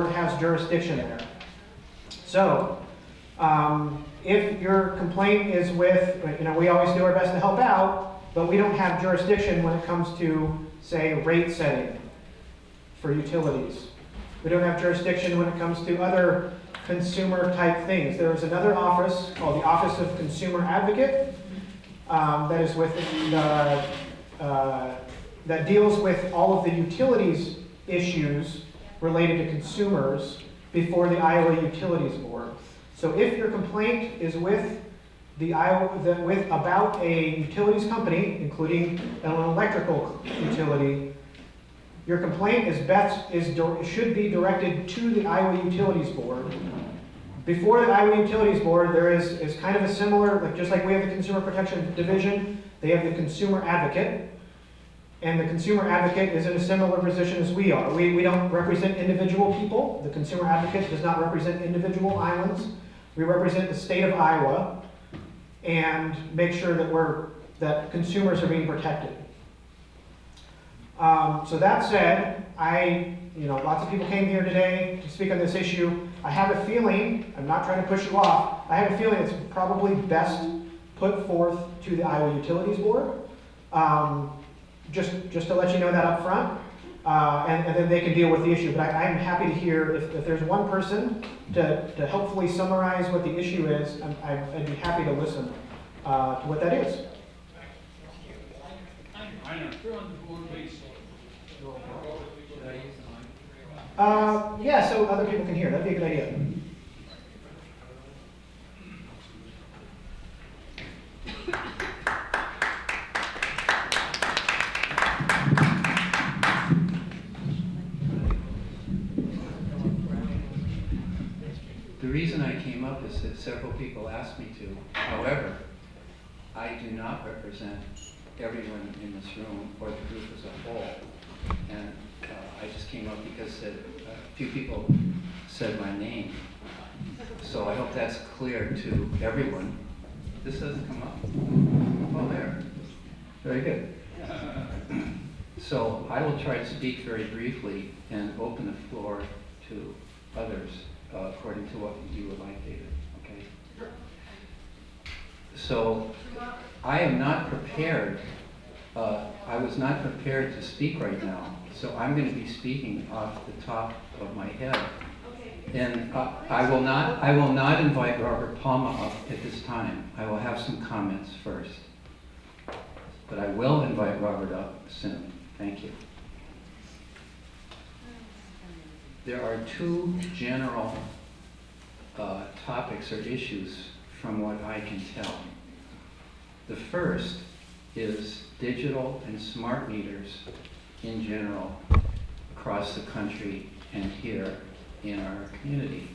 board has jurisdiction there. So, if your complaint is with, we always do our best to help out, but we don't have jurisdiction when it comes to, say, rate setting for utilities. We don't have jurisdiction when it comes to other consumer type things. There is another office called the Office of Consumer Advocate that is with that deals with all of the utilities issues related to consumers before the Iowa Utilities Board. So if your complaint is with about a utilities company, including an electrical utility, your complaint should be directed to the Iowa Utilities Board. Before the Iowa Utilities Board, there is kind of a similar, just like we have the Consumer Protection Division, they have the Consumer Advocate. And the Consumer Advocate is in a similar position as we are. We don't represent individual people. The Consumer Advocate does not represent individual islands. We represent the state of Iowa and make sure that consumers are being protected. So that said, lots of people came here today to speak on this issue. I have a feeling, I'm not trying to push you off, I have a feeling it's probably best put forth to the Iowa Utilities Board. Just to let you know that up front, and then they can deal with the issue. But I'm happy to hear if there's one person to helpfully summarize what the issue is, I'd be happy to listen to what that is. Yeah, so other people can hear. That'd be a good idea. The reason I came up is that several people asked me to. However, I do not represent everyone in this room or the group as a whole. And I just came up because a few people said my name. So I hope that's clear to everyone. This doesn't come up. Oh, there. Very good. So I will try to speak very briefly and open the floor to others according to what you would like, David. Okay? So I am not prepared. I was not prepared to speak right now. So I'm going to be speaking off the top of my head. And I will not invite Robert Palma up at this time. I will have some comments first. But I will invite Robert up soon. Thank you. There are two general topics or issues from what I can tell. The first is digital and smart meters in general across the country and here in our community.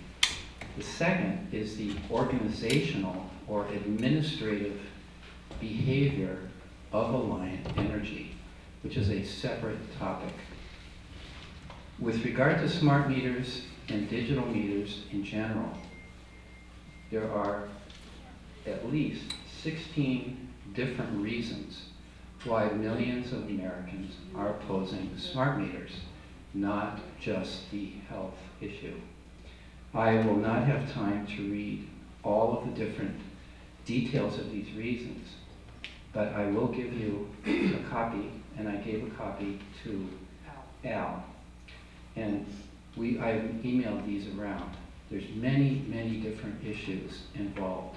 The second is the organizational or administrative behavior of Alliant Energy, which is a separate topic. With regard to smart meters and digital meters in general, there are at least 16 different reasons why millions of Americans are opposing smart meters, not just the health issue. I will not have time to read all of the different details of these reasons, but I will give you a copy, and I gave a copy to Al. And I emailed these around. There's many, many different issues involved.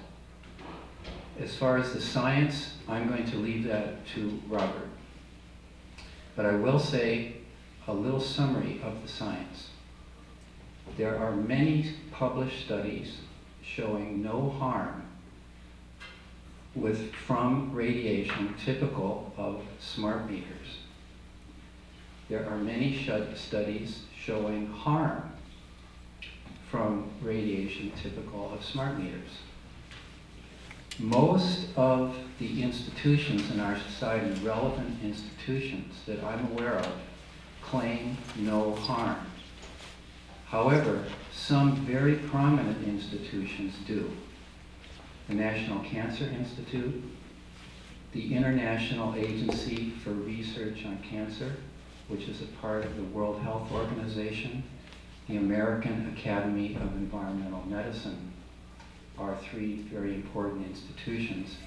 As far as the science, I'm going to leave that to Robert. But I will say a little summary of the science. There are many published studies showing no harm from radiation typical of smart meters. There are many studies showing harm from radiation typical of smart meters. Most of the institutions in our society, relevant institutions that I'm aware of, claim no harm. However, some very prominent institutions do. The National Cancer Institute, the International Agency for Research on Cancer, which is a part of the World Health Organization, the American Academy of Environmental Medicine are three very important institutions.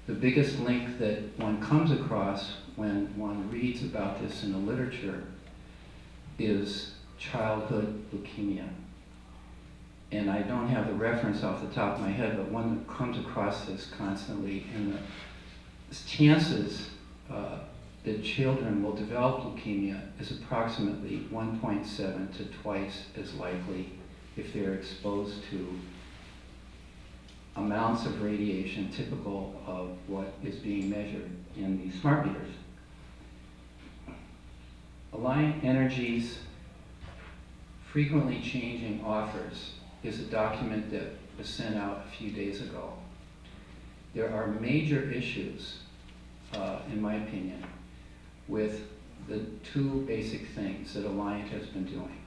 The biggest link that one comes across when one reads about this in the literature is childhood leukemia. And I don't have the reference off the top of my head, but one comes across this constantly, and the chances that children will develop leukemia is approximately 1.7 to twice as likely if they're exposed to amounts of radiation typical of what is being measured in these smart meters. Alliant Energy's frequently changing offers is a document that was sent out a few days ago. There are major issues, in my opinion, with the two basic things that Alliant has been doing.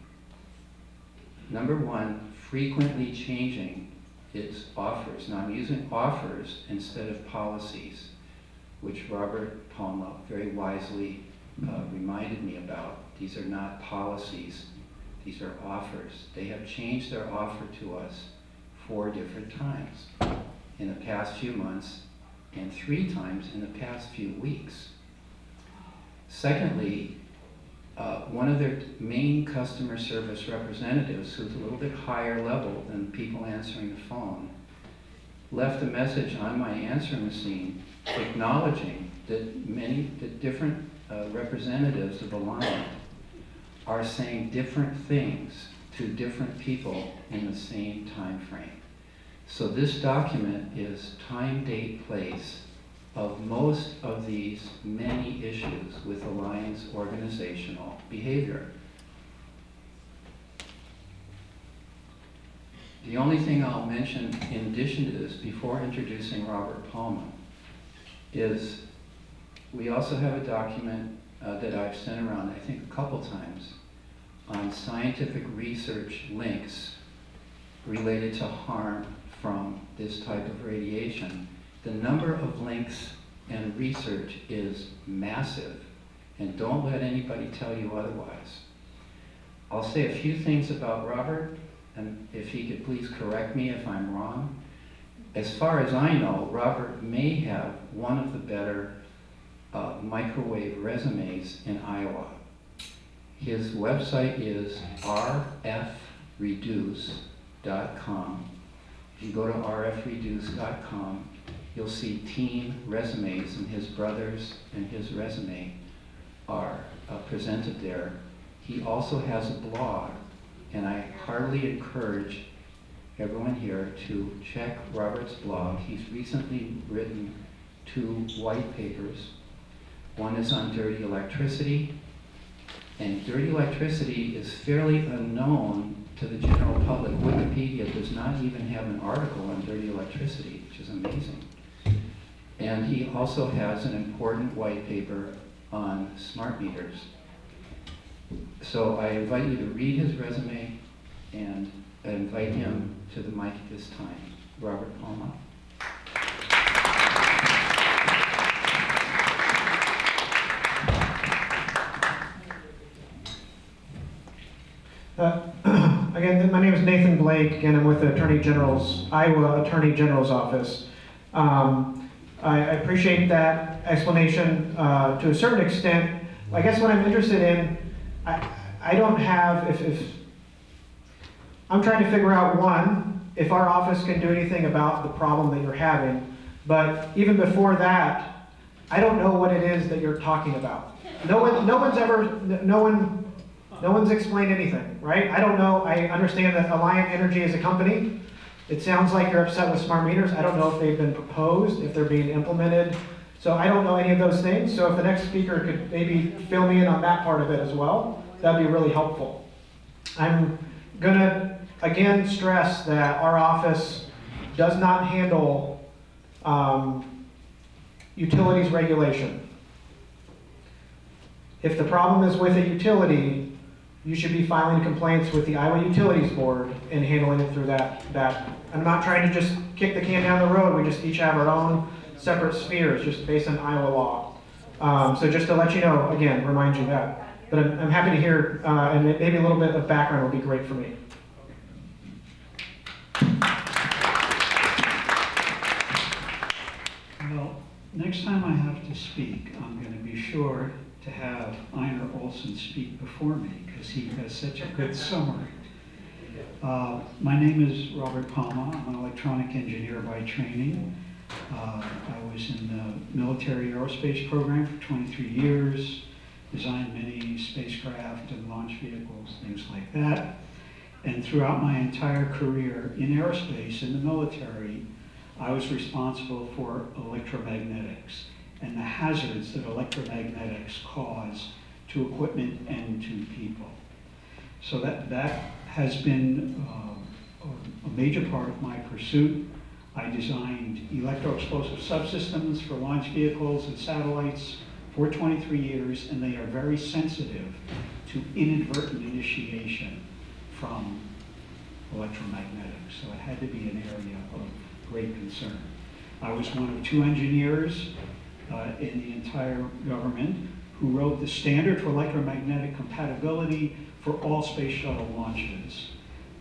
Number one, frequently changing its offers. Now I'm using offers instead of policies, which Robert Palma very wisely reminded me about. These are not policies, these are offers. They have changed their offer to us 4 different times in the past few months and 3 times in the past few weeks. Secondly, one of their main customer service representatives, who's a little bit higher level than people answering the phone, left a message on my answering machine acknowledging that different representatives of Alliant are saying different things to different people in the same time frame. So this document is time, date, place of most of these many issues with Alliant's organizational behavior. The only thing I'll mention in addition to this before introducing Robert Palma is we also have a document that I've sent around, I think a couple times, on scientific research links related to harm from this type of radiation. The number of links and research is massive, and don't let anybody tell you otherwise. I'll say a few things about Robert, and if he could please correct me if I'm wrong. As far as I know, Robert may have one of the better microwave resumes in Iowa. His website is rfreduce.com. If you go to rfreduce.com, you'll see team resumes, and his brothers and his resume are presented there. He also has a blog, and I heartily encourage everyone here to check Robert's blog. He's recently written 2 white papers. One is on dirty electricity, and dirty electricity is fairly unknown to the general public. Wikipedia does not even have an article on dirty electricity, which is amazing. And he also has an important white paper on smart meters. So I invite you to read his resume, and I invite him to the mic at this time. Robert Palma. Again, my name is Nathan Blake, and I'm with the Iowa Attorney General's Office. I appreciate that explanation to a certain extent. I guess what I'm interested in, I don't have, if I'm trying to figure out, one, if our office can do anything about the problem that you're having, but even before that, I don't know what it is that you're talking about. No one's explained anything, right? I don't know. I understand that Alliant Energy is a company. It sounds like you're upset with smart meters. I don't know if they've been proposed, if they're being implemented. So I don't know any of those things. So if the next speaker could maybe fill me in on that part of it as well, that'd be really helpful. I'm gonna, again, stress that our office does not handle utilities regulation. If the problem is with a utility, you should be filing complaints with the Iowa Utilities Board and handling it through that. I'm not trying to just kick the can down the road. We just each have our own separate spheres, just based on Iowa law. So just to let you know, again, remind you that. But I'm happy to hear, and maybe a little bit of background will be great for me. Well, next time I have to speak, I'm going to be sure to have Einar Olsen speak before me because he has such a good summary. My name is Robert Palma. I'm an electronic engineer by training. I was in the military aerospace program for 23 years, designed many spacecraft and launch vehicles, things like that. And throughout my entire career in aerospace, in the military, I was responsible for electromagnetics and the hazards that electromagnetics cause to equipment and to people. So that has been a major part of my pursuit. I designed electro-explosive subsystems for launch vehicles and satellites for 23 years, and they are very sensitive to inadvertent initiation from electromagnetics. So it had to be an area of great concern. I was one of 2 engineers in the entire government who wrote the standard for electromagnetic compatibility for all space shuttle launches,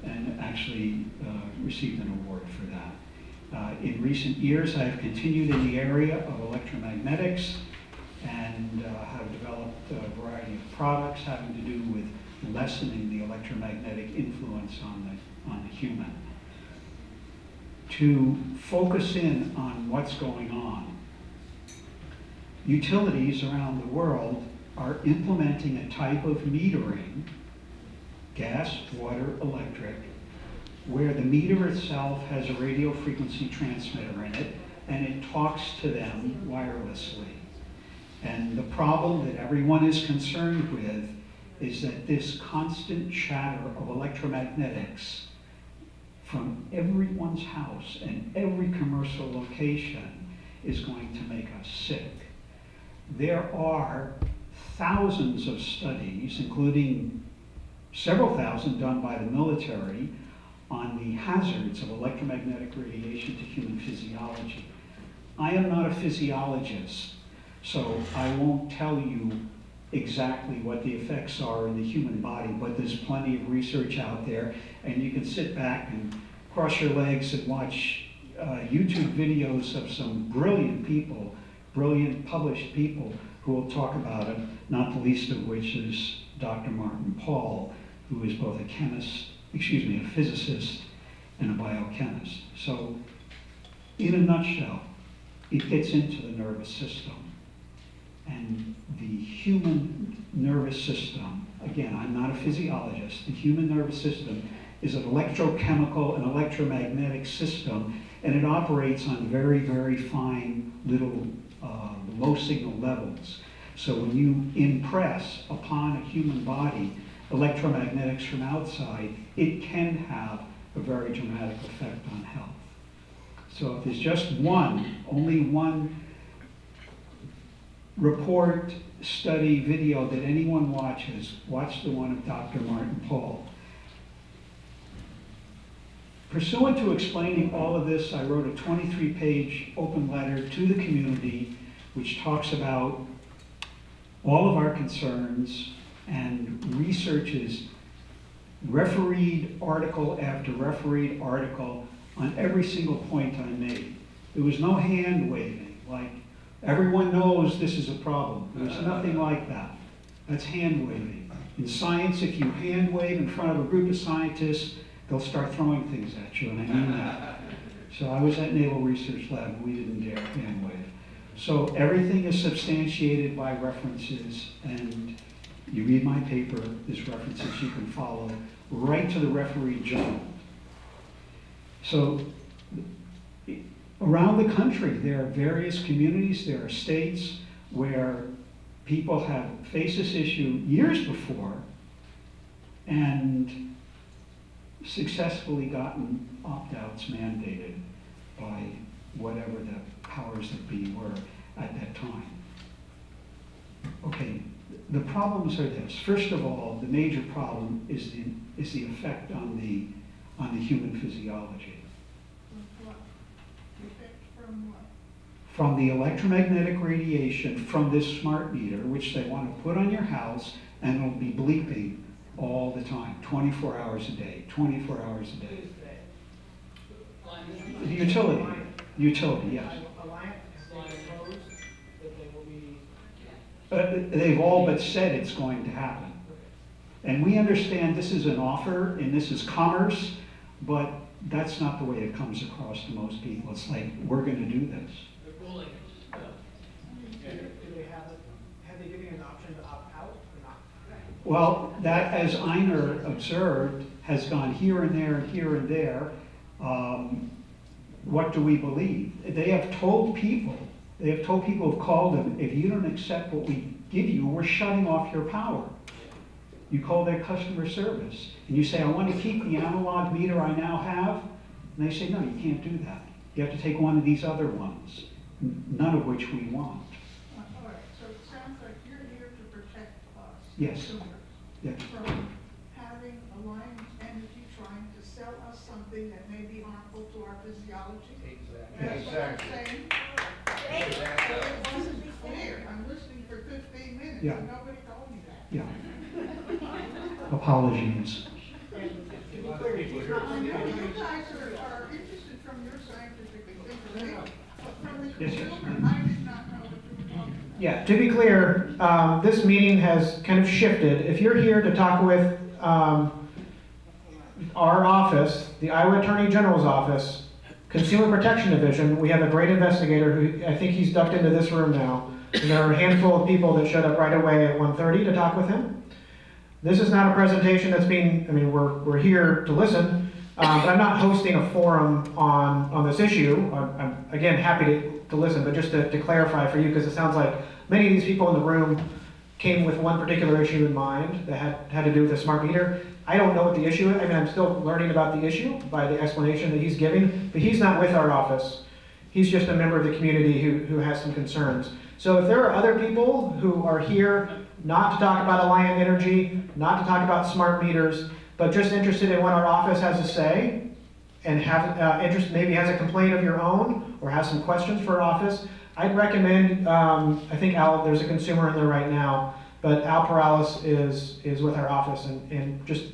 and actually received an award for that. In recent years, I have continued in the area of electromagnetics and have developed a variety of products having to do with lessening the electromagnetic influence on the human. To focus in on what's going on, utilities around the world are implementing a type of metering, gas, water, electric, where the meter itself has a radio frequency transmitter in it, and it talks to them wirelessly. And the problem that everyone is concerned with is that this constant chatter of electromagnetics from everyone's house and every commercial location is going to make us sick. There are thousands of studies, including several thousand done by the military, on the hazards of electromagnetic radiation to human physiology. I am not a physiologist, so I won't tell you exactly what the effects are in the human body, but there's plenty of research out there, and you can sit back and cross your legs and watch YouTube videos of some brilliant people, brilliant published people who will talk about it, not the least of which is Dr. Martin Pall, who is both a physicist and a biochemist. So, in a nutshell, it gets into the nervous system. And the human nervous system, again, I'm not a physiologist, the human nervous system is an electrochemical and electromagnetic system, and it operates on very, very fine little low signal levels. So when you impress upon a human body electromagnetics from outside, it can have a very dramatic effect on health. So if there's just only one report, study, video that anyone watches, watch the one of Dr. Martin Pall. Pursuant to explaining all of this, I wrote a 23-page open letter to the community which talks about all of our concerns and researches refereed article after refereed article on every single point I made. There was no hand waving, like everyone knows this is a problem. There's nothing like that. That's hand waving. In science, if you hand wave in front of a group of scientists, they'll start throwing things at you, and I mean that. So I was at Naval Research Lab, and we didn't dare hand wave. So everything is substantiated by references, and you read my paper, there's references you can follow right to the referee journal. So around the country, there are various communities, there are states where people have faced this issue years before and successfully gotten opt-outs mandated by whatever the powers that be were at that time. Okay, the problems are this. First of all, the major problem is the effect on the human physiology. What? Effect from what? From the electromagnetic radiation from this smart meter, which they want to put on your house and it'll be bleeping all the time, 24 hours a day, 24 hours a day. The utility, yes. They've all but said it's going to happen. And we understand this is an offer and this is commerce, but that's not the way it comes across to most people. It's like, we're going to do this. Have they given you an option to opt out or not? Well, that, as Einer observed, has gone here and there and here and there. What do we believe? They have told people who've called them, if you don't accept what we give you, we're shutting off your power. You call their customer service and you say, I want to keep the analog meter I now have. And they say, no, you can't do that. You have to take one of these other ones, none of which we want. All right, so it sounds like you're here to protect us. Yes. Consumers. Yes. From having Alliant Energy trying to sell us something that may be harmful to our physiology. That's what you're saying? It wasn't clear. I'm listening for 15 minutes Yeah. and nobody told me that. Yeah. Apologies. I know you guys are interested from your scientific information, but from the Yes, yes. consumer, I did not know what you were talking about. Yeah, to be clear, this meeting has kind of shifted. If you're here to talk with our office, the Iowa Attorney General's office, Consumer Protection Division, we have a great investigator who, I think he's ducked into this room now. And there are a handful of people that showed up right away at 1:30 to talk with him. This is not a presentation that's being, I mean, we're here to listen, but I'm not hosting a forum on this issue. I'm again, happy to listen, but just to clarify for you, because it sounds like many of these people in the room came with one particular issue in mind that had to do with a smart meter. I don't know what the issue is. I mean, I'm still learning about the issue by the explanation that he's giving, but he's not with our office. He's just a member of the community who has some concerns. So if there are other people who are here not to talk about Alliant Energy, not to talk about smart meters, but just interested in what our office has to say, and have interest, maybe has a complaint of your own, or has some questions for our office, I'd recommend, I think Al, there's a consumer in there right now, but Al Perales is with our office, and just,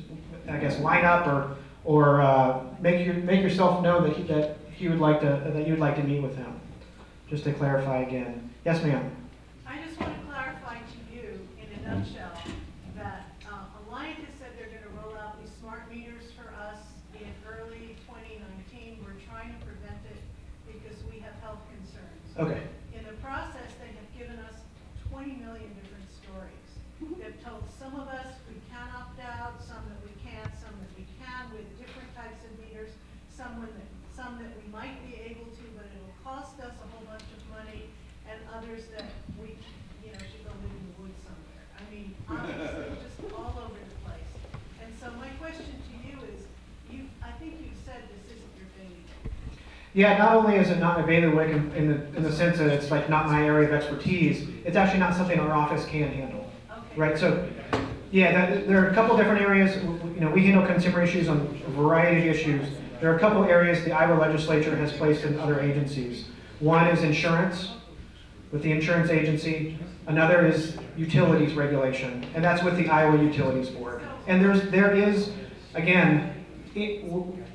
I guess, line up or make yourself know that you would like to meet with him, just to clarify again. Yes, ma'am. I just want to clarify to you, in a nutshell, that Alliant has said they're going to roll out these smart meters for us in early 2019. We're trying to prevent it because we have health concerns. Okay. In the process, they have given us 20 million different stories. They've told some of us we can opt out, some that we can't, some that we can with different types of meters, some that we might be able to, but it'll cost us a whole bunch of money, and others that we, should go live in the woods somewhere. I mean, honestly, just all over the place. And so my question to you is, I think you've said this isn't your baby. Yeah, not only is it not my bailiwick in the sense that it's like not my area of expertise, it's actually not something our office can handle. Okay. Right, so, yeah, there are a couple different areas. We handle consumer issues on a variety of issues. There are a couple areas the Iowa legislature has placed in other agencies. One is insurance, with the insurance agency. Another is utilities regulation, and that's with the Iowa Utilities Board. And there is, again,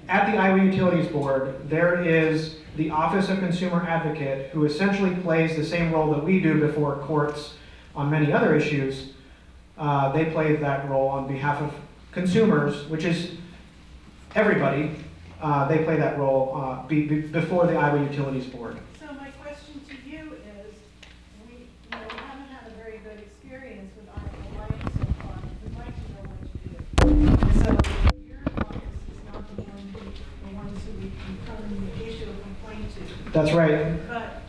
at the Iowa Utilities Board, there is the Office of Consumer Advocate, who essentially plays the same role that we do before courts on many other issues. They play that role on behalf of consumers, which is everybody. They play that role before the Iowa Utilities Board. So my question to you is, we haven't had a very good experience with Alliant so far. We'd like to know what to do. So your office is not the ones who we can come issue a complaint to. That's right. But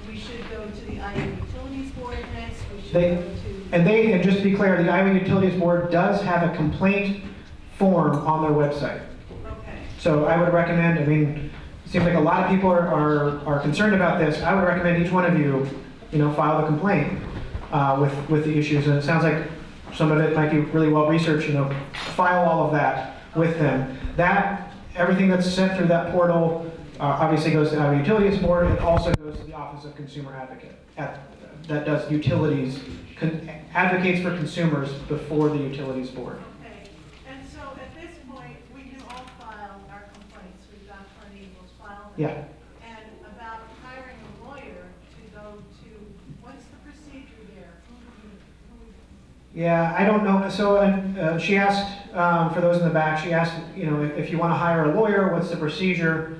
we should go to the Iowa Utilities Board next. We should They- go to. And just to be clear, the Iowa Utilities Board does have a complaint form on their website. Okay. So I would recommend, it seems like a lot of people are concerned about this. I would recommend each one of you, file the complaint with the issues. And it sounds like some of it might be really well researched, file all of that with them. Everything that's sent through that portal obviously goes to the Iowa Utilities Board. It also goes to the Office of Consumer Advocate that does utilities advocates for consumers before the utilities board. Okay, and so at this point, we can all file our complaints, we've got plenty, we'll file them. Yeah. And about hiring a lawyer to go to, what's the procedure there? Yeah, I don't know. So she asked, for those in the back, she asked, if you want to hire a lawyer, what's the procedure?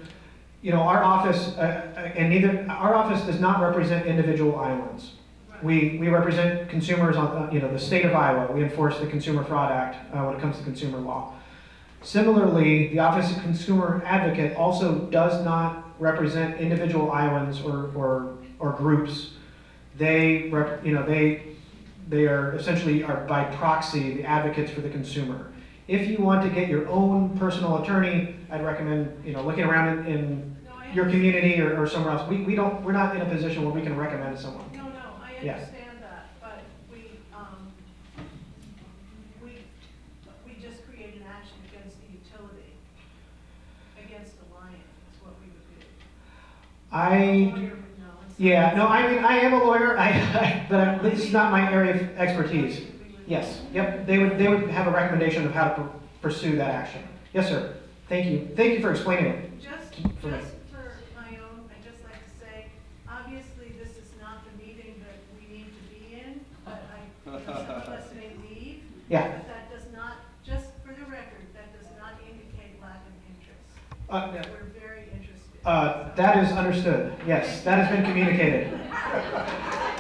Our office, our office does not represent individual islands. We represent consumers on, the state of Iowa. We enforce the Consumer Fraud Act when it comes to consumer law. Similarly, the Office of Consumer Advocate also does not represent individual islands or groups. They are essentially by proxy the advocates for the consumer. If you want to get your own personal attorney, I'd recommend looking around in your community or somewhere else. We're not in a position where we can recommend someone. No, I Yeah. understand that, but we just create an action against the utility, against Alliant, is what we would do. A lawyer would know. Yeah, no, I mean, I am a lawyer, but this is not my area of expertise. Yes, yep, they would have a recommendation of how to pursue that action. Yes, sir. Thank you for explaining it. Just for my own, I'd just like to say, obviously, this is not the meeting that we need to be in, but some of us may leave. Yeah. But that does not, just for the record, that does not indicate lack of interest. We're very interested. That is understood. Yes, that has been communicated.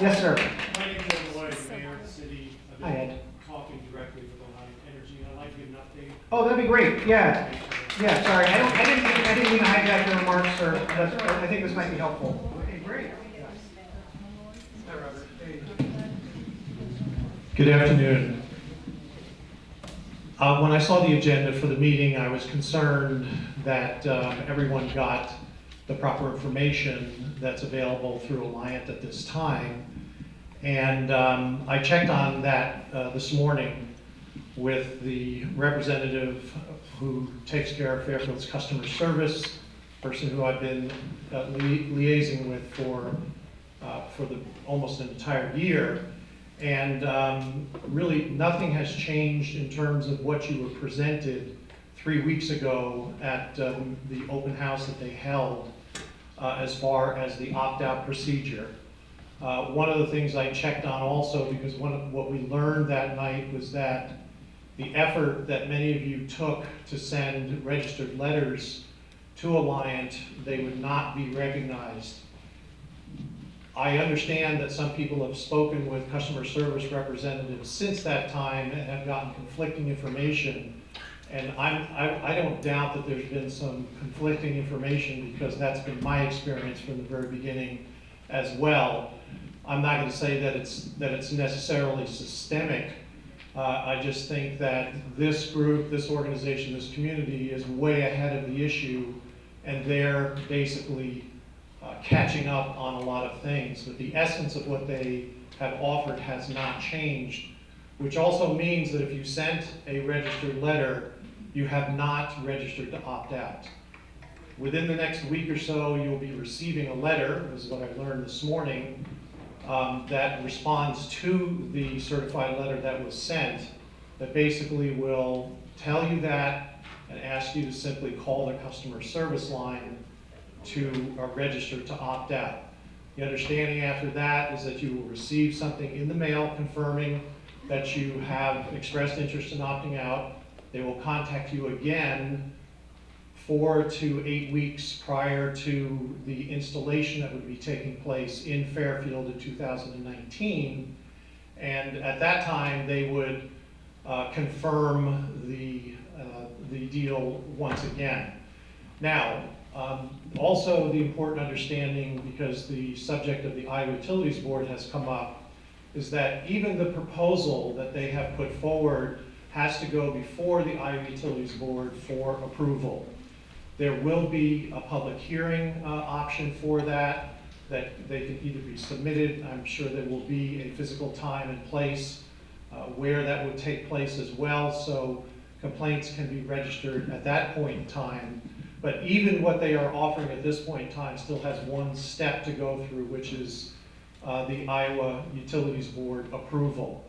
Yes, sir. My name is Mayor Malloy, Mayor of the city. I've Hi, been Ed. talking directly with Alliant Energy, and I'd like to give an update. Oh, that'd be great. Yeah. Yeah, sorry. I didn't mean to hijack your remarks, sir. But I think this might be helpful. Okay, great. Hi, Robert. Hey. Good afternoon. When I saw the agenda for the meeting, I was concerned that everyone got the proper information that's available through Alliant at this time. And I checked on that this morning with the representative who takes care of Fairfield's customer service, person who I've been liaising with for the almost an entire year. And really nothing has changed in terms of what you were presented 3 weeks ago at the open house that they held as far as the opt-out procedure. One of the things I checked on also, because what we learned that night was that the effort that many of you took to send registered letters to Alliant, they would not be recognized. I understand that some people have spoken with customer service representatives since that time and have gotten conflicting information. And I don't doubt that there's been some conflicting information, because that's been my experience from the very beginning as well. I'm not going to say that it's necessarily systemic. I just think that this group, this organization, this community is way ahead of the issue, and they're basically catching up on a lot of things. But the essence of what they have offered has not changed, which also means that if you sent a registered letter, you have not registered to opt out. Within the next week or so, you'll be receiving a letter, this is what I learned this morning, that responds to the certified letter that was sent, that basically will tell you that and ask you to simply call the customer service line to register to opt out. The understanding after that is that you will receive something in the mail confirming that you have expressed interest in opting out. They will contact you again 4 to 8 weeks prior to the installation that would be taking place in Fairfield in 2019. And at that time, they would confirm the deal once again. Now, also the important understanding, because the subject of the Iowa Utilities Board has come up, is that even the proposal that they have put forward has to go before the Iowa Utilities Board for approval. There will be a public hearing option for that they can either be submitted. I'm sure there will be a physical time and place where that would take place as well, so complaints can be registered at that point in time. But even what they are offering at this point in time still has one step to go through, which is the Iowa Utilities Board approval.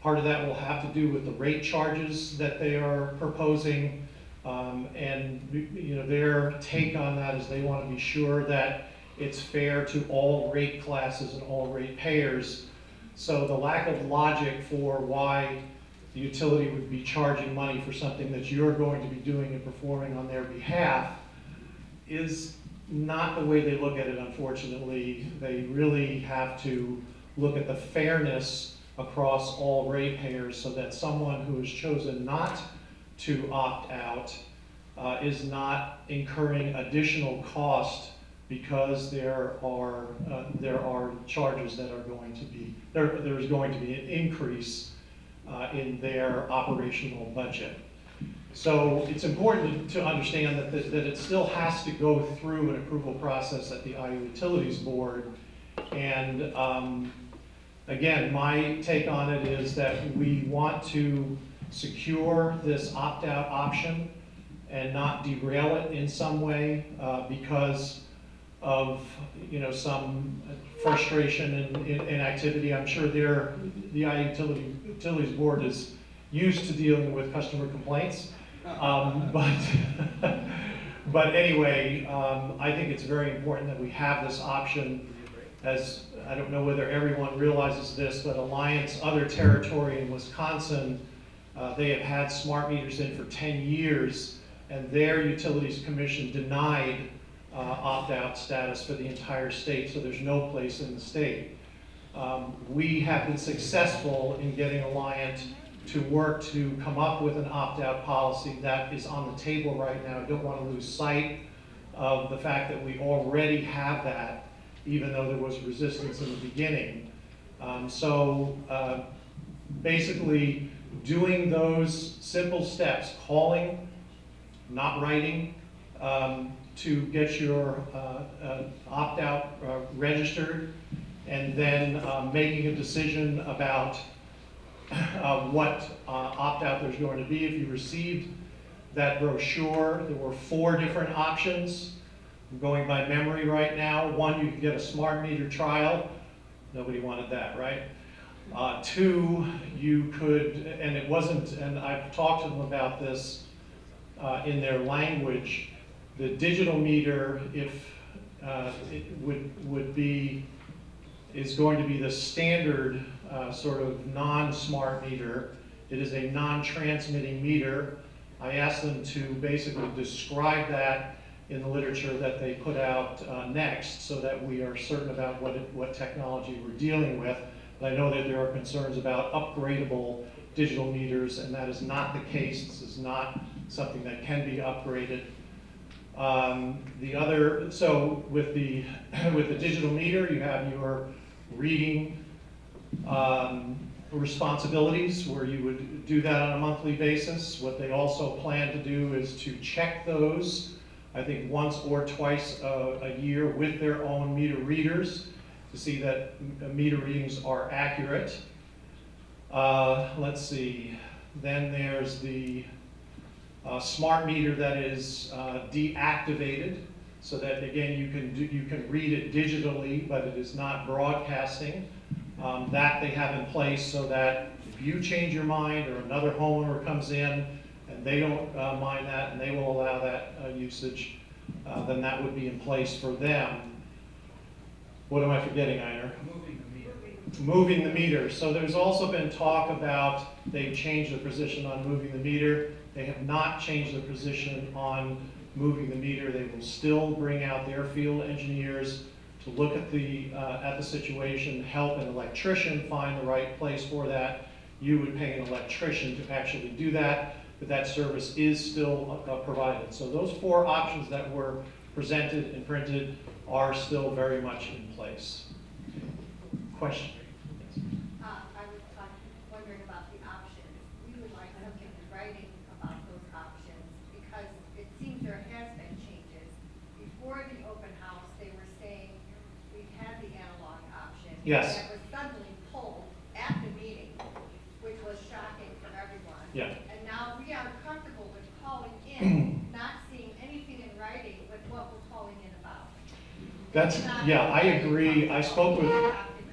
Part of that will have to do with the rate charges that they are proposing. And you know, their take on that is they want to be sure that it's fair to all rate classes and all rate payers. So the lack of logic for why the utility would be charging money for something that you're going to be doing and performing on their behalf is not the way they look at it, unfortunately. They really have to look at the fairness across all ratepayers so that someone who has chosen not to opt out is not incurring additional cost because there are charges that are going to be, there's going to be an increase in their operational budget. So it's important to understand that it still has to go through an approval process at the Iowa Utilities Board. And again, my take on it is that we want to secure this opt-out option and not derail it in some way because of, you know, some frustration and inactivity. I'm sure the Iowa Utilities Board is used to dealing with customer complaints. But anyway, I think it's very important that we have this option. As I don't know whether everyone realizes this, but Alliant's other territory in Wisconsin, they have had smart meters in for 10 years, and their utilities commission denied opt-out status for the entire state, so there's no place in the state. We have been successful in getting Alliant to work to come up with an opt-out policy that is on the table right now. I don't want to lose sight of the fact that we already have that, even though there was resistance in the beginning. Basically, doing those simple steps, calling, not writing, to get your opt-out registered, and then making a decision about what opt-out there's going to be. If you received that brochure, there were 4 different options. I'm going by memory right now. 1, you could get a smart meter trial. Nobody wanted that, right? 2, you could, and it wasn't, and I've talked to them about this in their language, the digital meter, if it would be, is going to be the standard sort of non-smart meter. It is a non-transmitting meter. I asked them to basically describe that in the literature that they put out next, so that we are certain about what technology we're dealing with. But I know that there are concerns about upgradable digital meters, and that is not the case. This is not something that can be upgraded. So with the digital meter, you have your reading responsibilities, where you would do that on a monthly basis. What they also plan to do is to check those, I think once or twice a year, with their own meter readers to see that meter readings are accurate. Let's see, then there's the smart meter that is deactivated, so that again you can read it digitally, but it is not broadcasting. That they have in place so that if you change your mind or another homeowner comes in and they don't mind that and they will allow that usage, then that would be in place for them. What am I forgetting, Einer? Moving the meter. So there's also been talk about they've changed their position on moving the meter. They have not changed their position on moving the meter. They will still bring out their field engineers to look at the situation, help an electrician find the right place for that. You would pay an electrician to actually do that, but that service is still provided. So those 4 options that were presented and printed are still very much in place. Question? I was wondering about the options. We would like something in writing about those options, because it seems there has been changes. Before the open house, they were saying we've had the analog option. Yes. That was suddenly pulled at the meeting, which was shocking for everyone. Yeah. And now we are comfortable with calling in, not seeing anything in writing with what we're calling in about. Yeah, I agree. I spoke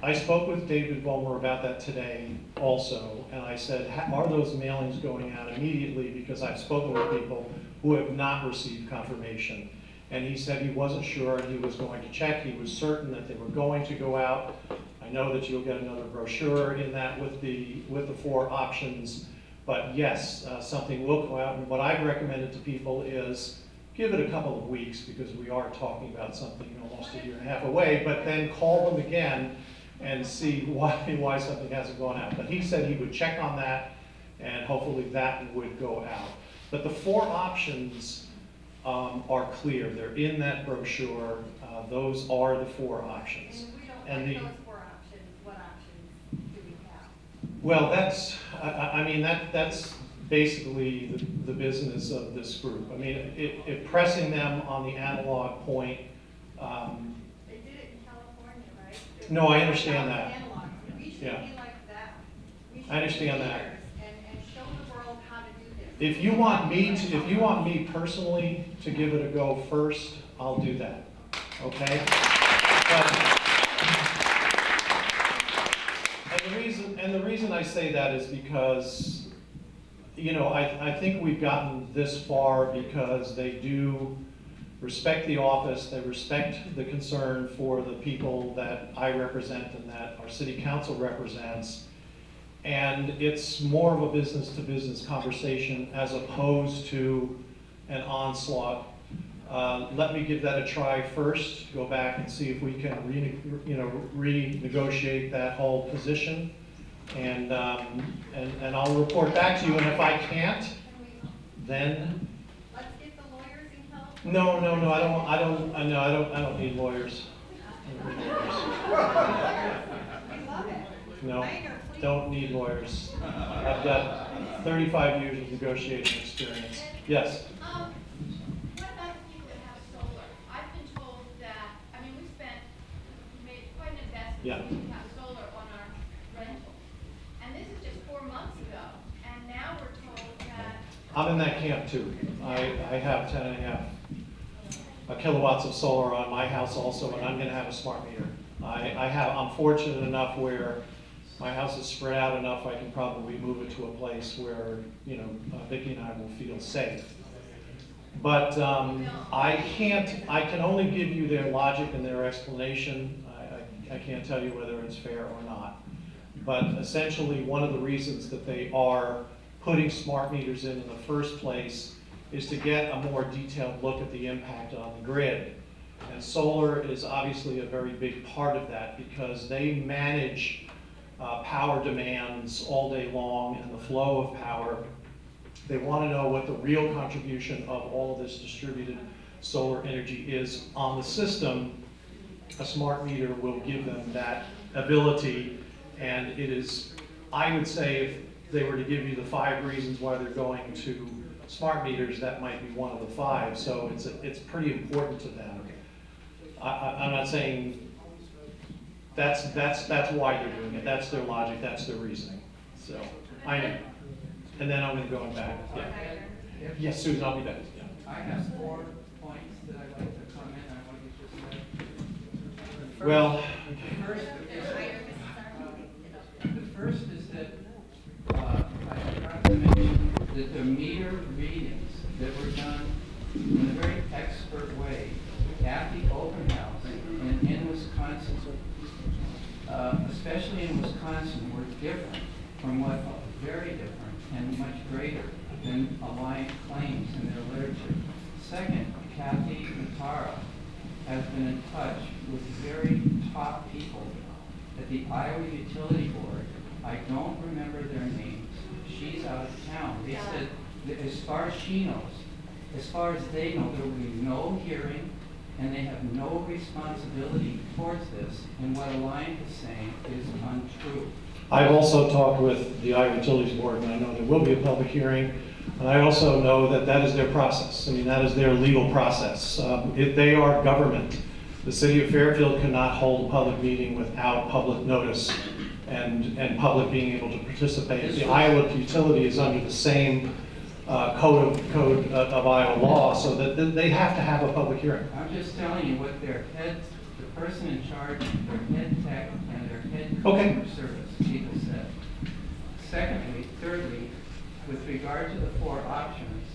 I spoke with David Bowmer about that today also, and I said, are those mailings going out immediately? Because I've spoken with people who have not received confirmation. And he said he wasn't sure, and he was going to check. He was certain that they were going to go out. I know that you'll get another brochure in that with the 4 options. But yes, something will go out. And what I've recommended to people is give it a couple of weeks, because we are talking about something almost a year and a half away, but then call them again and see why something hasn't gone out. But he said he would check on that, and hopefully that would go out. But the 4 options are clear. They're in that brochure. Those are the 4 options. And we don't And like those 4 options. What options do we have? Well, I mean, that's basically the business of this group. I mean, it pressing them on the analog point. They did it in California, right? No, I understand that. Analog. We should be Yeah. like that. We should I understand be that. leaders and show the world how to do this. If you want me personally to give it a go first, I'll do that, okay? And the reason I say that is because, you know, I think we've gotten this far because they do respect the office, they respect the concern for the people that I represent and that our city council represents. And it's more of a business-to-business conversation as opposed to an onslaught. Let me give that a try first, go back and see if we can renegotiate that whole position. And I'll report back to you, and if I can't, Can we, then, let's get the lawyers in California. no, I don't need lawyers. We love it. No, Mayor, please. don't need lawyers. I've got 35 years of negotiation experience. Yes? What about the people that have solar? I've been told that, I mean, we made quite an investment Yeah. to have solar on our rental. And this is just 4 months ago, and now we're told that, I'm in that camp too. I have 10.5 kilowatts of solar on my house also, and I'm gonna have a smart meter. I'm fortunate enough where my house is spread out enough, I can probably move it to a place where, you know, Vicki and I will feel safe. But I can only give you their logic and their explanation. I can't tell you whether it's fair or not. But essentially, one of the reasons that they are putting smart meters in the first place is to get a more detailed look at the impact on the grid. And solar is obviously a very big part of that because they manage power demands all day long and the flow of power. They want to know what the real contribution of all of this distributed solar energy is on the system. A smart meter will give them that ability, and it is, I would say, if they were to give you the 5 reasons why they're going to smart meters, that might be one of the 5. So it's pretty important to them. I'm not saying that's why they're doing it. That's their logic. That's their reasoning. So I know. And then I'm going to go back. Yeah. Yes, Susan, I'll be back. Yeah. I have 4 points that I'd like to comment on what you just said. Well, The first is that I forgot to mention that the meter readings that were done in a very expert way at the open house and in Wisconsin, especially in Wisconsin, were different from what, very different and much greater than Alliant claims in their literature. Second, Kathy and Tara has been in touch with very top people at the Iowa Utility Board. I don't remember their names. She's out of town. They said that as far as she knows, as far as they know, there will be no hearing and they have no responsibility towards this, and what Alliant is saying is untrue. I've also talked with the Iowa Utilities Board, and I know there will be a public hearing, and I also know that that is their process. I mean, that is their legal process. If they are government, the city of Fairfield cannot hold a public meeting without public notice and public being able to participate. The Iowa utility is under the same code of Iowa law, so that they have to have a public hearing. I'm just telling you what their head, the person in charge, their head tech and their head Okay. customer service, people said. Thirdly, with regard to the 4 options,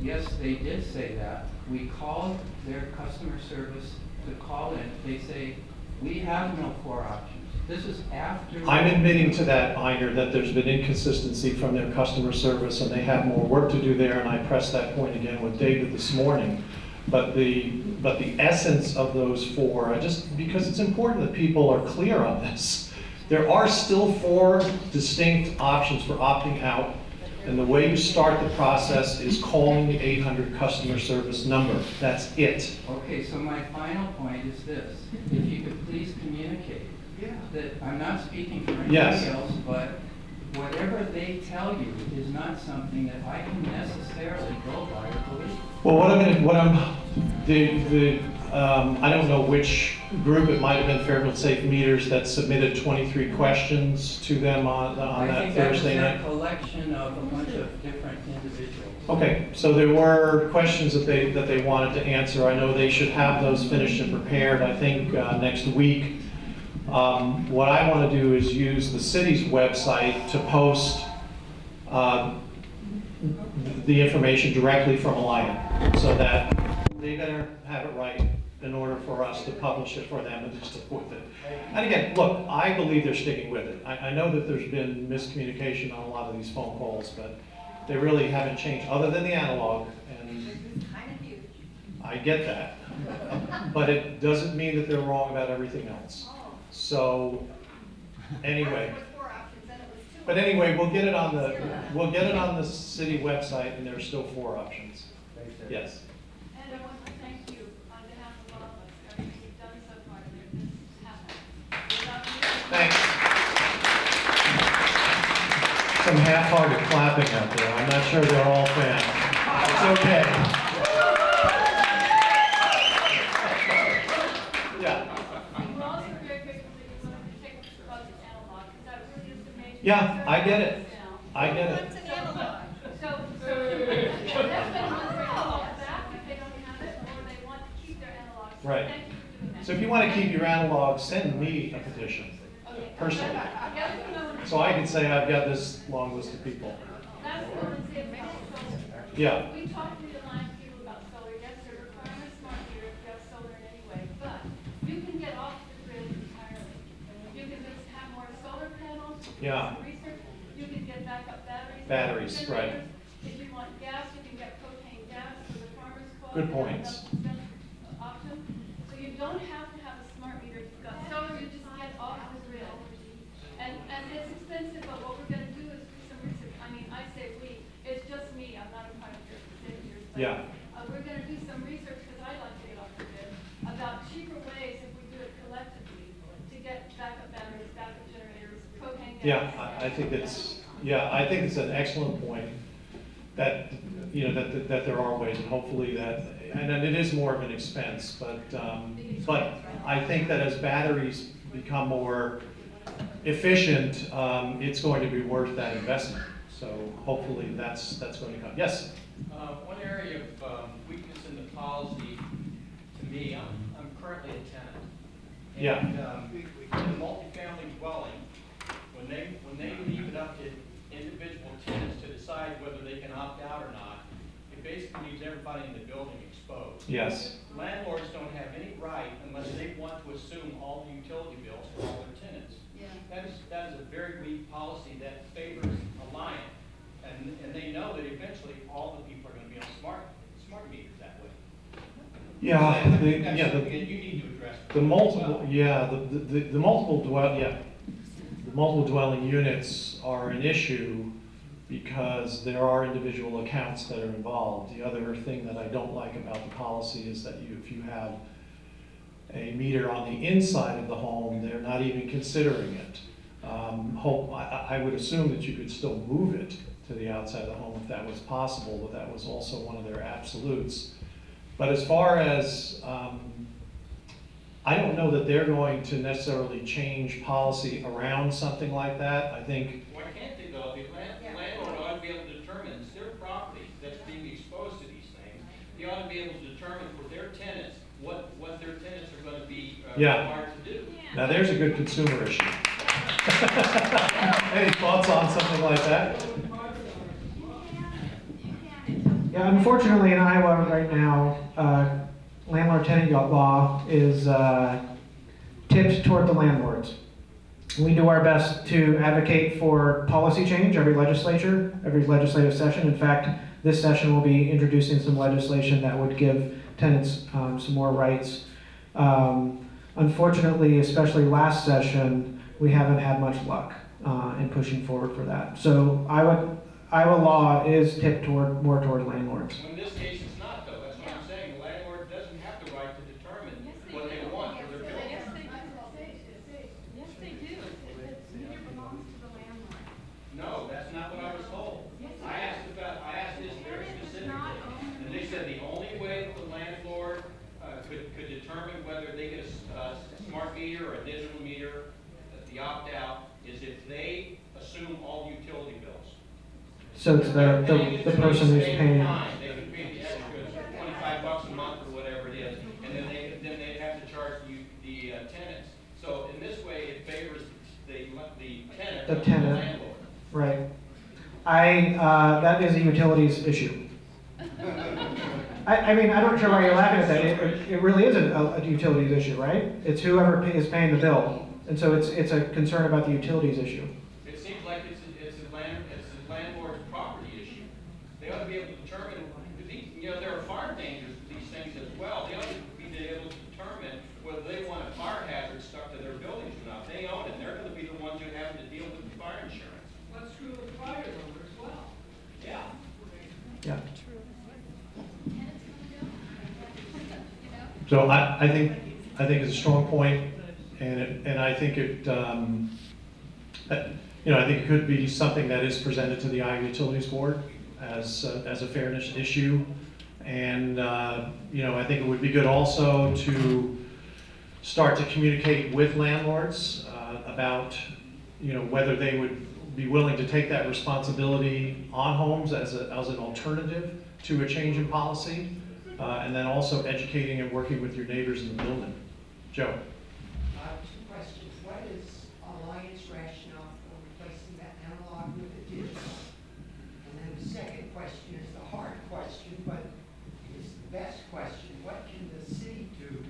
yes, they did say that. We called their customer service to call in. They say, we have no 4 options. This is after. I'm admitting to that, Einer, that there's been inconsistency from their customer service, and they have more work to do there, and I pressed that point again with David this morning. But the essence of those 4, because it's important that people are clear on this, there are still 4 distinct options for opting out, and the way you start the process is calling the 800 customer service number. That's it. Okay, so my final point is this. If you could please communicate that I'm not speaking for anybody Yes. else, but whatever they tell you is not something that I can necessarily go by or believe. Well, I don't know which group, it might have been Fairfield Safe Meters that submitted 23 questions to them on I that think that was Thursday a night. collection of a bunch of different individuals. Okay, so there were questions that they wanted to answer. I know they should have those finished and prepared, I think, next week. What I want to do is use the city's website to post the information directly from Alliant, so that they better have it right in order for us to publish it for them and just to put it. And again, look, I believe they're sticking with it. I know that there's been miscommunication on a lot of these phone calls, but they really haven't changed, other than the analog, and I get that. But it doesn't mean that they're wrong about everything else. So, anyway. But anyway, we'll get it on the city website, and there are still 4 options. Yes. And I want to thank you on behalf of all of us, everything you've done so far to make this happen. Without you- Thanks. Some half-hearted clapping out there. I'm not sure they're all fans. It's okay. Yeah. We're also very grateful that you wanted to take us about the analog, because that really is the major. Yeah, I get it. now. I get it. So, that's been analog back if they don't have it, or they want to keep their analog. So Right. thank you for doing that. So if you want to keep your analog, send me a petition, Okay. personally. The other thing I want to So I can say I've got this long list of people. Last thing I want to say about solar. Yeah. We talked to the Alliant people about solar. Yes, they're requiring a smart meter if you have solar in any way, but you can get off the grid entirely. You can just have more solar panels. Yeah. Some research. You can get backup batteries. Batteries, right. generators. If you want gas, you can get propane gas for the farmer's club. Good points. Option. So you don't have to have a smart meter. If you've got solar, you just get off the grid. And it's expensive, but what we're gonna do is do some research. I mean, I say we, it's just me, I'm not a part of your decision. Yeah. We're gonna do some research, because I like to get off the grid, about cheaper ways, if we do it collectively, to get backup batteries, backup generators, propane gas. Yeah, I think it's an excellent point that, that there are ways, and hopefully and it is more of an expense, but I think that as batteries become more efficient, it's going to be worth that investment. So hopefully that's going to come. Yes? One area of weakness in the policy, to me, I'm currently a tenant. Yeah. And in a multifamily dwelling, when they leave it up to individual tenants to decide whether they can opt out or not, it basically leaves everybody in the building exposed. Yes. Landlords don't have any right unless they want to assume all the utility bills for all their tenants. That is a very weak policy that favors Alliant, and they know that eventually all the people are going to be on smart meters that way. Yeah. That's something that you need to address. The multiple, the multiple dwelling units are an issue because there are individual accounts that are involved. The other thing that I don't like about the policy is that if you have a meter on the inside of the home, they're not even considering it. I would assume that you could still move it to the outside of the home if that was possible, but that was also one of their absolutes. But as far as, I don't know that they're going to necessarily change policy around something like that. I think. Why can't they though? The landlord ought to be able to determine, it's their property that's being exposed to these things. They ought to be able to determine for their tenants, what their tenants are going to be required to do. Now there's a good consumer issue. Any thoughts on something like that? Yeah, unfortunately in Iowa right now, landlord-tenant law is tipped toward the landlords. We do our best to advocate for policy change every legislative session. In fact, this session will be introducing some legislation that would give tenants some more rights. Unfortunately, especially last session, we haven't had much luck in pushing forward for that. So Iowa law is tipped more toward landlords. In this case, it's not though, that's what I'm saying, the landlord doesn't have the right to determine what they want for their building. Yes, they do. Yes, they do. The meter belongs to the landlord. No, that's not what I was told. I asked this very specifically, and they said the only way that the landlord could determine whether they get a smart meter or a digital meter, the opt-out, is if they assume all utility bills. So it's the person who's paying. They can pay the extra $25 a month or whatever it is, and then they have to charge the tenants. So in this way, it favors the tenant, The the tenant. landlord. Right. That is a utilities issue. I mean, I'm not sure why you're laughing at that. It really is a utilities issue, right? It's whoever is paying the bill. And so it's a concern about the utilities issue. It seems like it's a landlord's property issue. They ought to be able to determine, there are fire dangers to these things as well. They ought to be able to determine whether they want a fire hazard stuck to their buildings or not. They own it. They're going to be the ones who are having to deal with the fire insurance. That's true with fire number as well. Yeah. Yeah. So I think it's a strong point, and I think it, I think it could be something that is presented to the Iowa Utilities Board as a fairness issue, and I think it would be good also to start to communicate with landlords about whether they would be willing to take that responsibility on homes as an alternative to a change in policy. And then also educating and working with your neighbors in the building. Joe? 2 questions. What is Alliant's rationale for replacing that analog with a digital? And then the second question is the hard question, but it's the best question. What can the city do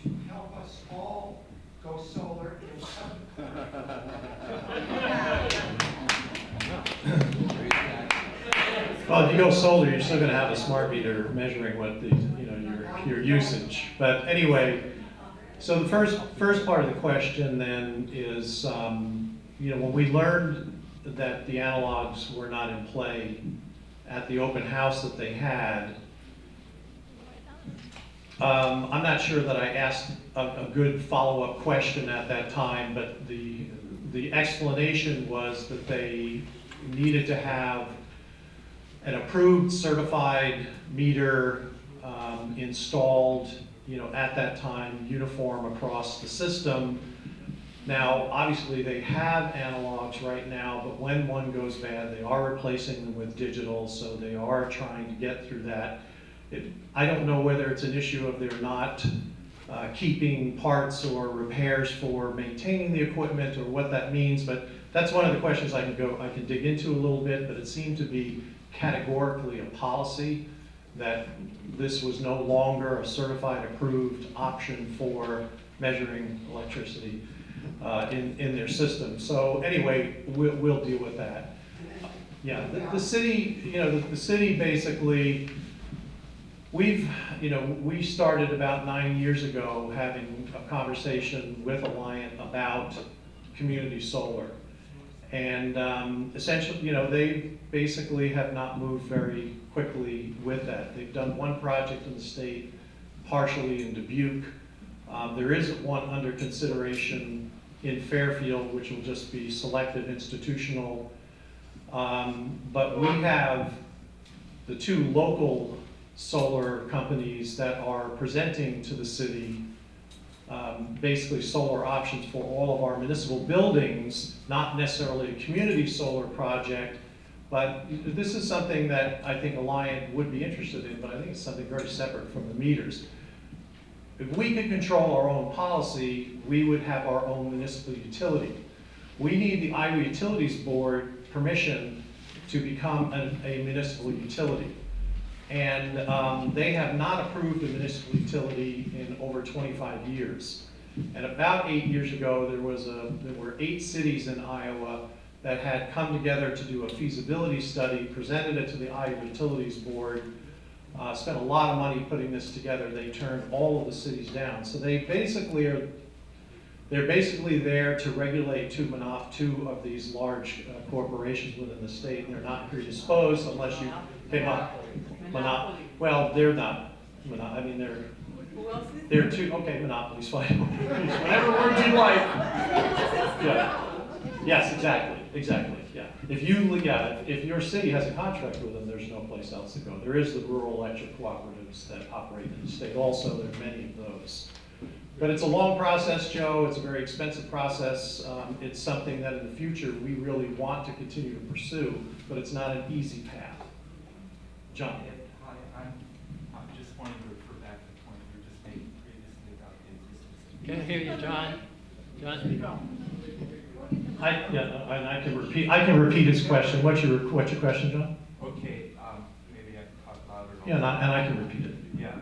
to help us all go solar in Well, if you go solar, you're still going to have a smart meter measuring what your usage. But anyway, so the first part of the question then is, when we learned that the analogs were not in play at the open house that they had, I'm not sure that I asked a good follow-up question at that time, but the explanation was that they needed to have an approved certified meter installed, at that time, uniform across the system. Now, obviously, they have analogs right now, but when one goes bad, they are replacing them with digital, so they are trying to get through that. I don't know whether it's an issue of they're not keeping parts or repairs for maintaining the equipment or what that means, but that's one of the questions I can dig into a little bit, but it seemed to be categorically a policy that this was no longer a certified approved option for measuring electricity in their system. So anyway, we'll deal with that. Yeah, the city, the city basically, we started about 9 years ago having a conversation with Alliant about community solar. And essentially, they basically have not moved very quickly with that. They've done one project in the state, partially in Dubuque. There is one under consideration in Fairfield, which will just be selective institutional. But we have the 2 local solar companies that are presenting to the city basically solar options for all of our municipal buildings, not necessarily a community solar project, but this is something that I think Alliant would be interested in, but I think it's something very separate from the meters. If we could control our own policy, we would have our own municipal utility. we need the Iowa Utilities Board permission to become a municipal utility. And they have not approved a municipal utility in over 25 years. And about 8 years ago, there were 8 cities in Iowa that had come together to do a feasibility study, presented it to the Iowa Utilities Board, spent a lot of money putting this together. They turned all of the cities down. So they're basically there to regulate two of these large corporations within the state, and they're not predisposed unless you came up. Well, they're not. I mean, they're two. Okay, monopolies, fine. Whatever word you like. Yeah. Yes, exactly. Yeah. If your city has a contract with them, there's no place else to go. There is the rural electric cooperatives that operate in the state. Also, there are many of those. But it's a long process, Joe. It's a very expensive process. It's something that in the future we really want to continue to pursue, but it's not an easy path. John. Hi, I'm just wanting to refer back to the point you were just making previously about the existence. Can't hear you, John. John, speak up. I can repeat his question. What's your question, John? Okay, maybe I can talk louder. Yeah, and I can repeat it. Yeah,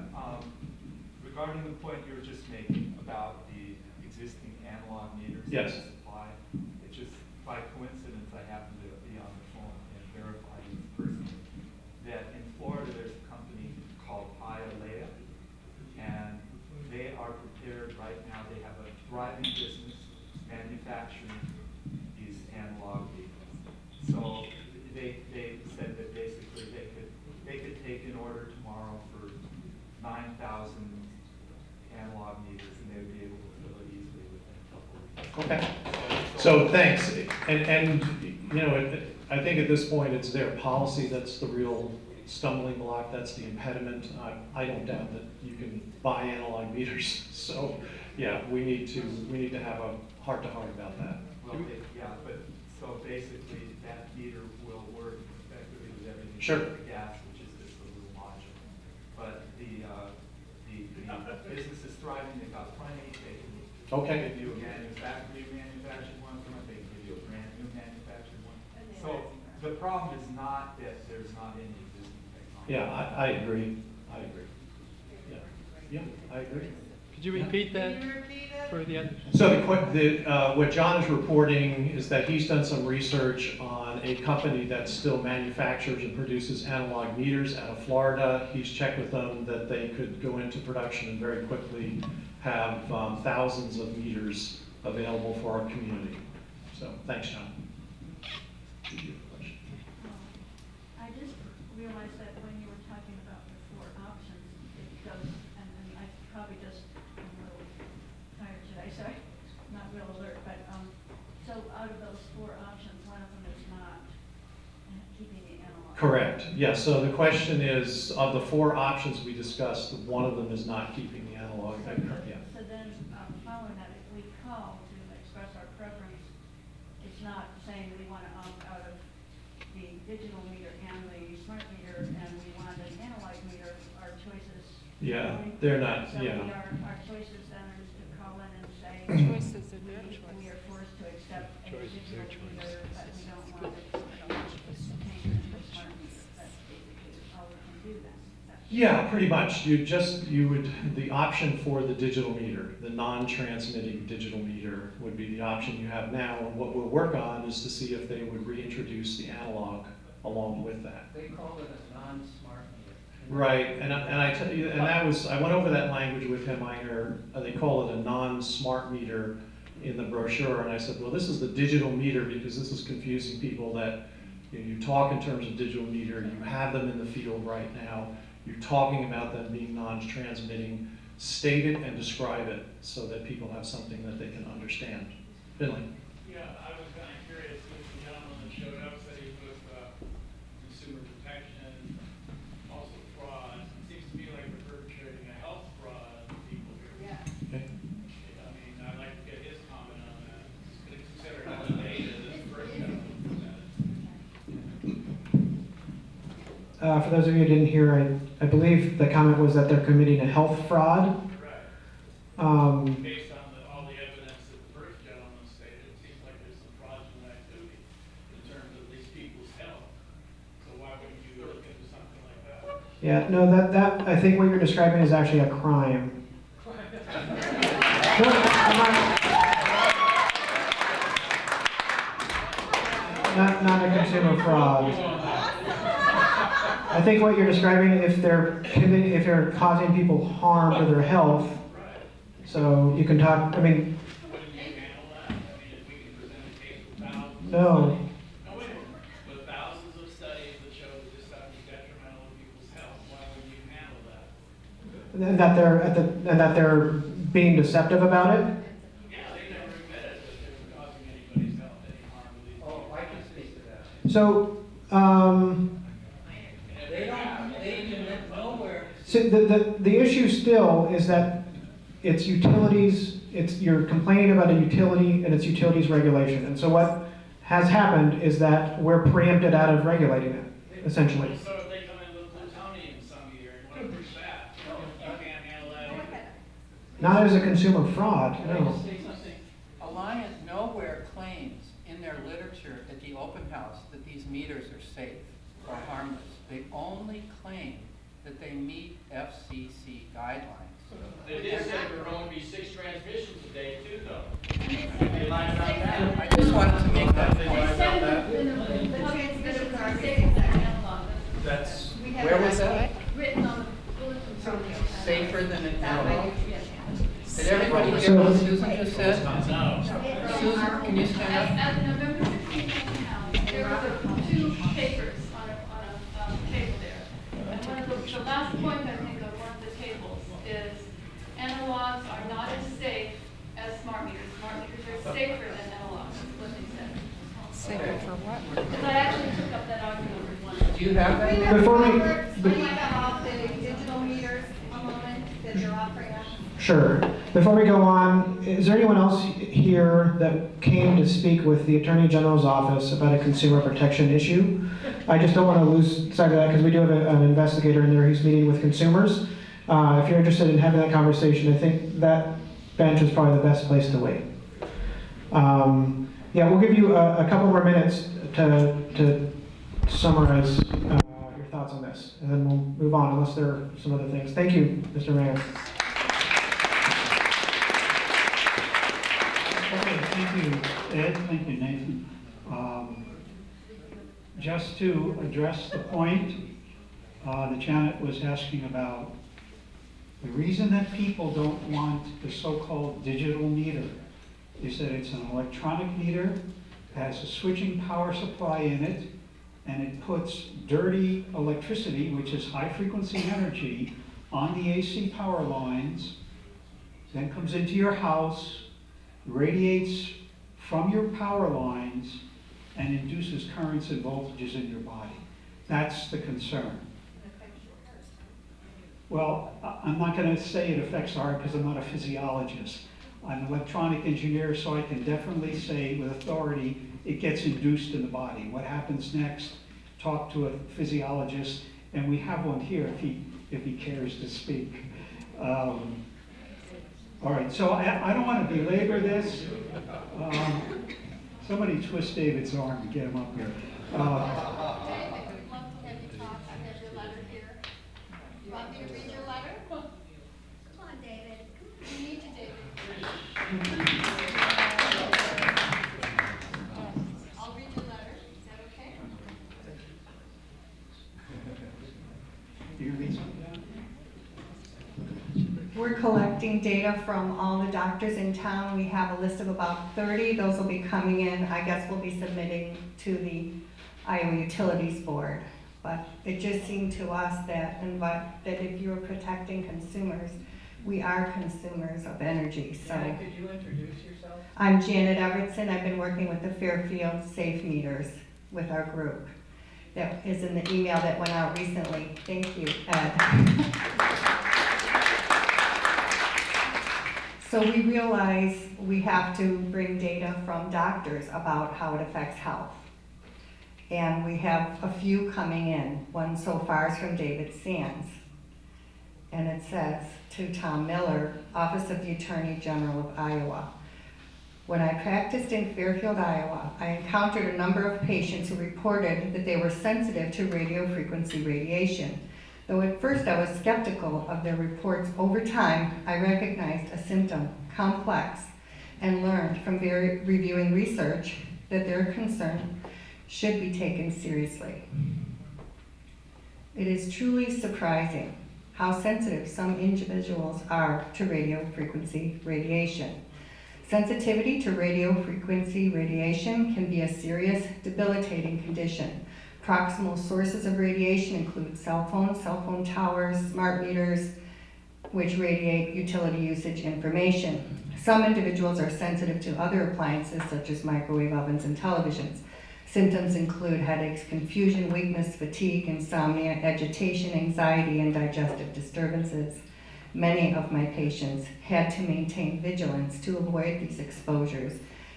regarding the point you were just making about the existing analog meters Yes. that supply, it's just by coincidence I happened to be on the phone and verify this personally, that in Florida there's a company called Alliant, and they are prepared right now. They have a thriving business manufacturing these analog vehicles. So they said that basically they could take an order tomorrow for 9,000 analog meters, and they would be able to fill it easily within a couple of weeks. Okay. So thanks. And you know, I think at this point it's their policy that's the real stumbling block. That's the impediment. I don't doubt that you can buy analog meters. So yeah, we need to have a heart-to-heart about that. Well, but so basically that meter will work effectively with everything. Sure. Except the gas, which is just a little module. But the business is thriving. They've got plenty. They can give you a manufactured one from it. They can give you a brand new manufactured one. So the problem is not that there's not any existing technology. Yeah, I agree. Yeah, I agree. Could you repeat that Can you repeat it? for the others? So what John is reporting is that he's done some research on a company that still manufactures and produces analog meters out of Florida. He's checked with them that they could go into production and very quickly have thousands of meters available for our community. So thanks, John. I just realized that when you were talking about the 4 options, it goes, and I probably just, I'm a little tired today, so I'm not real alert, but, so out of those 4 options, one of them is not keeping the analog. Correct. Yeah, so the question is, of the 4 options we discussed, one of them is not keeping the analog. Yeah. So then, following that, if we call to express our preference, it's not saying we want to opt out of the digital meter and the smart meter, and we want an analog meter. Our choices. Yeah, they're not, So yeah. our choices then is to call in and say. Choices are their choice. We are forced to accept a Choice is their digital choice. meter, but we don't want it, change it to a smart meter. That's basically all we can do then. Yeah, pretty much. The option for the digital meter, the non-transmitting digital meter would be the option you have now. And what we'll work on is to see if they would reintroduce the analog along with that. They call it a non-smart meter. Right, and I tell you, and that was, I went over that language with him, they call it a non-smart meter in the brochure, and I said, well, this is the digital meter because this is confusing people that, you talk in terms of digital meter, you have them in the field right now, you're talking about them being non-transmitting, state it and describe it so that people have something that they can understand. Finley? Yeah, I was kind of curious, this gentleman that showed up said he was consumer protection, also fraud. It seems to me like we're perpetrating a health fraud on people here. Yeah. Okay. I mean, I'd like to get his comment on that. Consider how the data this first gentleman presented. For those of you who didn't hear, I believe the comment was that they're committing a health fraud. Correct. Um, Based on all the evidence that the first gentleman stated, it seems like there's some fraud Yeah, no, that, I think what you're describing is actually a crime. No, not a consumer fraud. I think what you're describing, if they're causing people harm to their health, so you can talk, I mean, Wouldn't you handle that? I mean, if we could present a case with thousands. no. No, wait a minute. With thousands of studies that show that this stuff is detrimental to people's health, why wouldn't you handle that? And that they're being deceptive about it? Yeah, they never admitted that they were causing anybody's health any harm to these people. Oh, I can speak to that. So, They admit nowhere. so the issue still is that it's utilities, you're complaining about a utility and it's utilities regulation. And so what has happened is that we're preempted out of regulating it, essentially. So if they come in with plutonium some year and want to push that, you can't handle that either. Not as a consumer fraud, Can I no. just say something? Alliant nowhere claims in their literature at the open house that these meters are safe or harmless. They only claim that they meet FCC guidelines. They did say there would only be 6 transmissions a day too, though. They lied about that. I just wanted to make that point. The transmissions are safer than analog. That's, where was that? Written on the bulletin board. Safer than an analog? Yes. Did everybody hear what Susan just said? No. Susan, can you stand up? At the November 16th open house, there were 2 papers on a table there. And one of the last point I think of one of the tables is analogs are not as safe as smart meters. Smart meters are safer than analogs, is what they said. Safer for what? Because I actually took up that argument with one. Do you have that? Before we, Can you come off the digital meters a moment that you're offering us? sure. Before we go on, is there anyone else here that came to speak with the Attorney General's office about a consumer protection issue? I just don't want to lose sight of that because we do have an investigator in there who's meeting with consumers. If you're interested in having that conversation, I think that bench is probably the best place to wait. Yeah, we'll give you a couple more minutes to summarize your thoughts on this, and then we'll move on unless there are some other things. Thank you, Mr. Mayor. Okay, thank you, Ed, thank you, Nathan. Just to address the point that Janet was asking about, the reason that people don't want the so-called digital meter is that it's an electronic meter, has a switching power supply in it, and it puts dirty electricity, which is high-frequency energy, on the AC power lines, then comes into your house, radiates from your power lines, and induces currents and voltages in your body. That's the concern. Well, I'm not going to say it affects our heart because I'm not a physiologist. I'm an electronic engineer, so I can definitely say with authority it gets induced in the body. What happens next? Talk to a physiologist, and we have one here if he cares to speak. All right, so I don't want to belabor this. Somebody twist David's arm and get him up here. David, would love to have you talk. I have your letter here. You want me to read your letter? Come on, David. You need to, David. I'll read your letter. Is that okay? Do you read something down? We're collecting data from all the doctors in town. We have a list of about 30. Those will be coming in. I guess we'll be submitting to the Iowa Utilities Board. But it just seemed to us that if you're protecting consumers, we are consumers of energy. So Janet, could you introduce yourself? I'm Janet Evertson. I've been working with the Fairfield Safe Meters with our group. That is in the email that went out recently. Thank you, Ed. So we realize we have to bring data from doctors about how it affects health. And we have a few coming in. One so far is from David Sands. And it says, to Tom Miller, Office of the Attorney General of Iowa. When I practiced in Fairfield, Iowa, I encountered a number of patients who reported that they were sensitive to radio frequency radiation. Though at first I was skeptical of their reports, over time I recognized a symptom complex and learned from reviewing research that their concern should be taken seriously. It is truly surprising how sensitive some individuals are to radio frequency radiation. Sensitivity to radio frequency radiation can be a serious, debilitating condition. Proximal sources of radiation include cell phone towers, smart meters, which radiate utility usage information. Some individuals are sensitive to other appliances such as microwave ovens and televisions. Symptoms include headaches, confusion, weakness, fatigue, insomnia, agitation, anxiety, and digestive disturbances. Many of my patients had to maintain vigilance to avoid these exposures,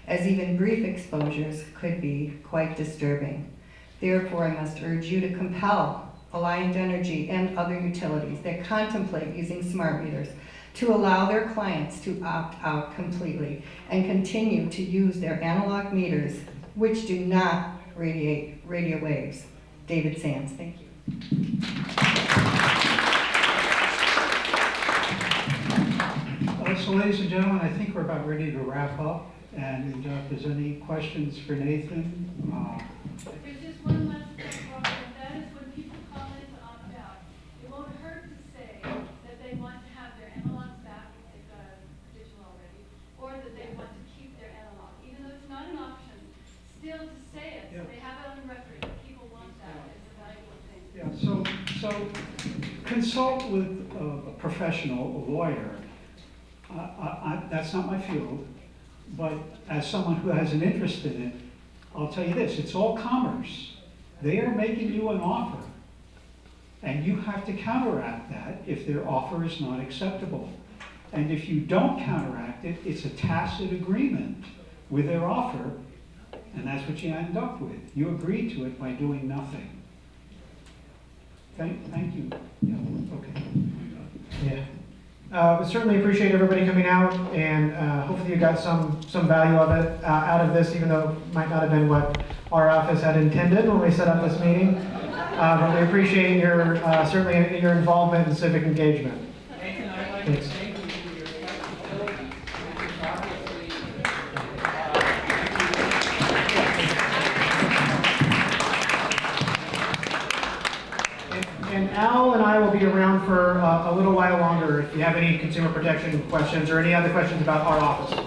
as even brief exposures could be quite disturbing. Therefore, I must urge you to compel Alliant Energy and other utilities that contemplate using smart meters to allow their clients to opt out completely and continue to use their analog meters, which do not radiate radio waves. David Sands, thank you. So ladies and gentlemen, I think we're about ready to wrap up. And if there's any questions for Nathan, There's just one last step, Robert, and that is when people call in to opt out, it won't hurt to say that they want to have their analogs back if they've got a digital already, or that they want to keep their analog. Even though it's not an option, still to say it, so they have it on record, that people want that as a valuable thing. yeah, so consult with a professional, a lawyer. That's not my field, but as someone who has an interest in it, I'll tell you this, it's all commerce. They are making you an offer, and you have to counteract that if their offer is not acceptable. And if you don't counteract it, it's a tacit agreement with their offer, and that's what you end up with. You agree to it by doing nothing. Thank you. Yeah, okay. Yeah. We certainly appreciate everybody coming out, and hopefully you got some value of it out of this, even though it might not have been what our office had intended when we set up this meeting. But we appreciate your certainly your involvement and civic engagement. Nathan, I'd like Thanks. to thank you for your flexibility, which is obviously, And Al and I will be around for a little while longer if you have any consumer protection questions or any other questions about our office.